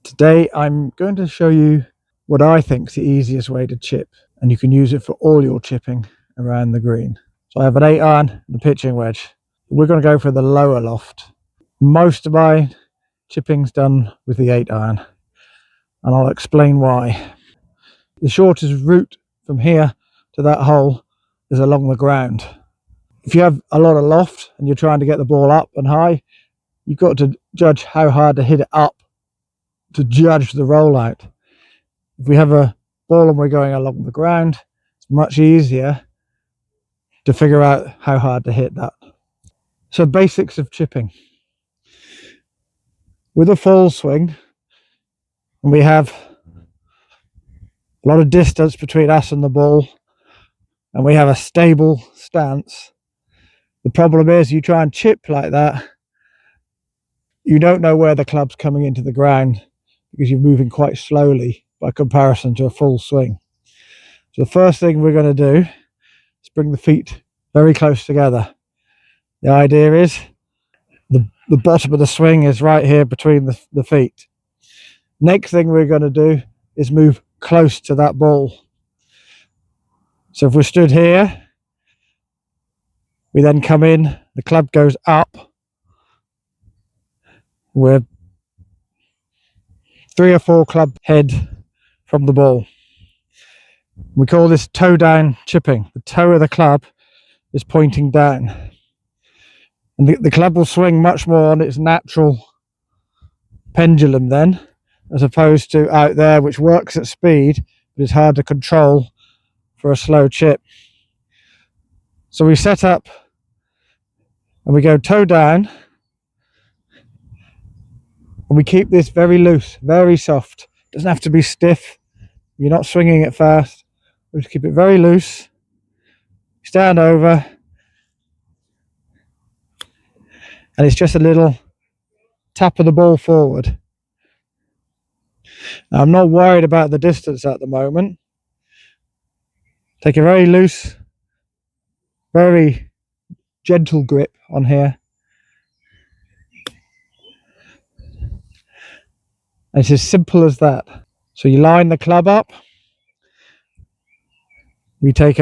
Today I'm going to show you what I think is the easiest way to chip, and you can use it for all your chipping around the green. So I have an 8-iron and a pitching wedge. We're going to go for the lower loft. Most of my chipping's done with the 8-iron, and I'll explain why. The shortest route from here to that hole is along the ground. If you have a lot of loft and you're trying to get the ball up and high, you've got to judge how hard to hit it up to judge the rollout. If we have a ball and we're going along the ground, it's much easier to figure out how hard to hit that. So basics of chipping. With a full swing, and we have a lot of distance between us and the ball, and we have a stable stance. The problem is you try and chip like that, you don't know where the club's coming into the ground because you're moving quite slowly by comparison to a full swing. So the first thing we're going to do is bring the feet very close together. The idea is the bottom of the swing is right here between the feet. Next thing we're going to do is move close to that ball. So if we're stood here, we then come in, the club goes up. We're 3 or 4 club head from the ball. We call this toe down chipping. The toe of the club is pointing down. And the club will swing much more on its natural pendulum then, as opposed to out there, which works at speed, but is hard to control for a slow chip. So we set up and we go toe down, and we keep this very loose, very soft. It doesn't have to be stiff. You're not swinging it fast. We just keep it very loose. Stand over, and it's just a little tap of the ball forward. Now, I'm not worried about the distance at the moment. Take a very loose, very gentle grip on here. And it's as simple as that. So you line the club up. We take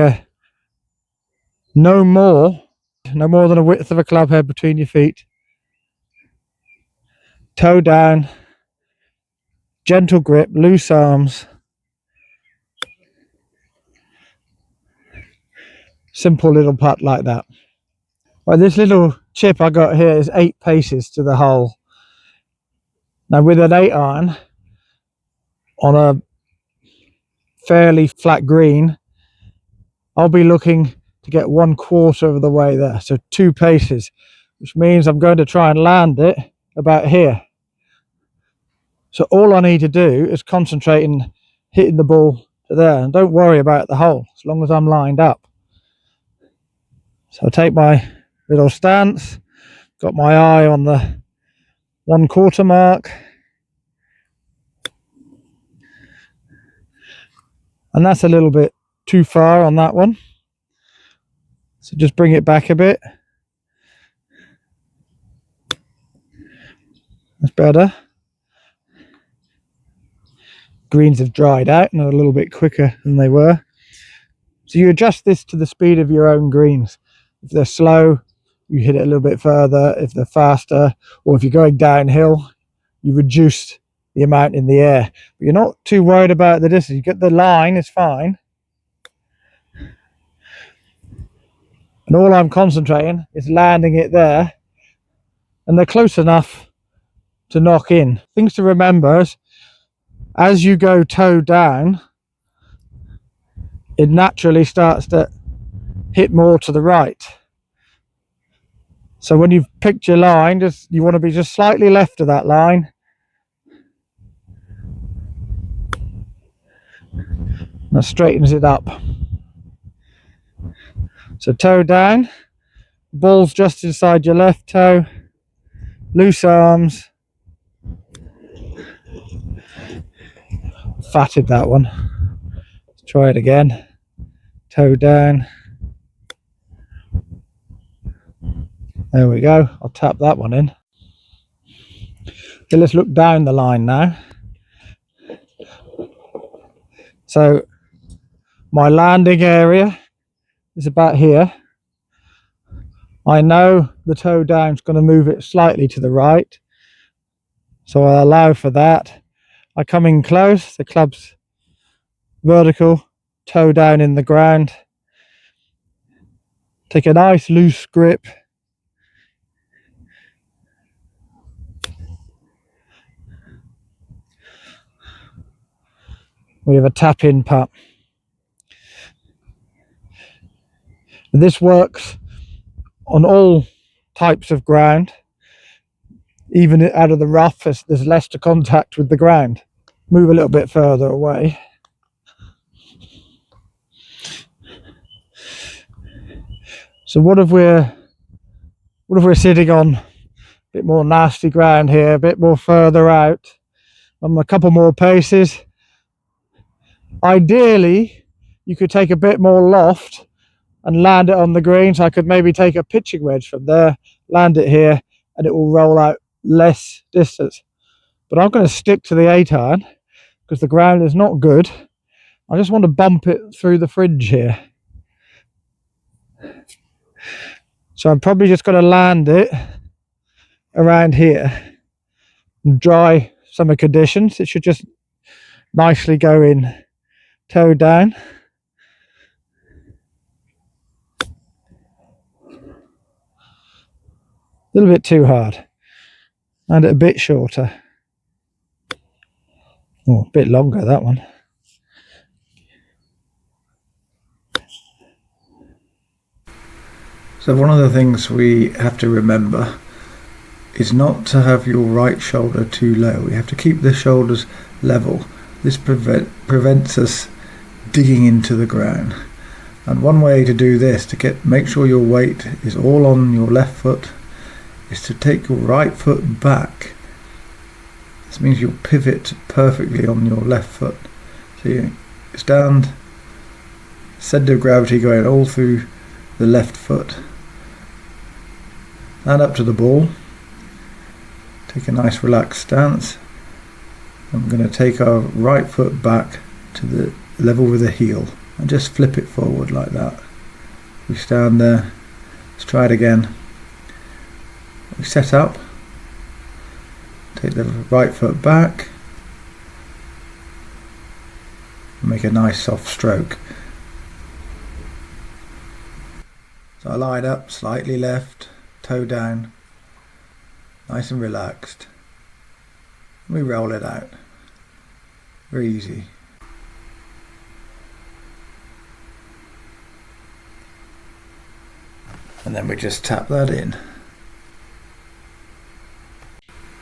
no more than a width of a club head between your feet. Toe down, gentle grip, loose arms. Simple little putt like that. Right, this little chip I got here is 8 paces to the hole. Now with an 8-iron on a fairly flat green, I'll be looking to get 1/4 of the way there, so 2 paces, which means I'm going to try and land it about here. So all I need to do is concentrate in hitting the ball to there, and don't worry about the hole as long as I'm lined up. So I'll take my little stance, got my eye on the 1/4 mark, and that's a little bit too far on that one, so just bring it back a bit. That's better. Greens have dried out and are a little bit quicker than they were, so you adjust this to the speed of your own greens. If they're slow, you hit it a little bit further. If they're faster, or if you're going downhill, you reduce the amount in the air. But you're not too worried about the distance. You get the line, it's fine. And all I'm concentrating is landing it there, and they're close enough to knock in. Things to remember is, as you go toe down, it naturally starts to hit more to the right. So when you've picked your line, you want to be just slightly left of that line. That straightens it up. So toe down, ball's just inside your left toe, loose arms. Fatted that one. Let's try it again. Toe down. There we go. I'll tap that one in. Okay, let's look down the line now. So my landing area is about here. I know the toe down is going to move it slightly to the right, so I allow for that. I come in close, the club's vertical, toe down in the ground. Take a nice loose grip. We have a tap in putt. This works on all types of ground. Even out of the rough, there's less to contact with the ground. Move a little bit further away. So what if we're sitting on a bit more nasty ground here, a bit more further out, a couple more paces. Ideally, you could take a bit more loft and land it on the green. So I could maybe take a pitching wedge from there, land it here, and it will roll out less distance. But I'm going to stick to the 8-iron because the ground is not good. I just want to bump it through the fringe here. So I'm probably just going to land it around here. Dry summer conditions, it should just nicely go in toe down. A little bit too hard. And a bit shorter. Oh, a bit longer, that one. So one of the things we have to remember is not to have your right shoulder too low. We have to keep the shoulders level. This prevents us digging into the ground. And one way to do this, to make sure your weight is all on your left foot, is to take your right foot back. This means you'll pivot perfectly on your left foot. So you stand, centre of gravity going all through the left foot. And up to the ball. Take a nice relaxed stance. I'm going to take our right foot back to the level with the heel and just flip it forward like that. We stand there. Let's try it again. We set up. Take the right foot back. Make a nice soft stroke. So I line up, slightly left, toe down, nice and relaxed. We roll it out. Very easy. And then we just tap that in.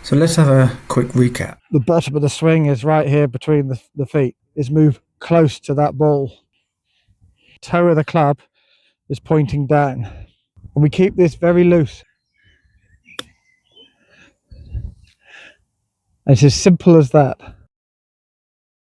So let's have a quick recap. The bottom of the swing is right here between the feet. Is move close to that ball. Toe of the club is pointing down. And we keep this very loose. It's as simple as that.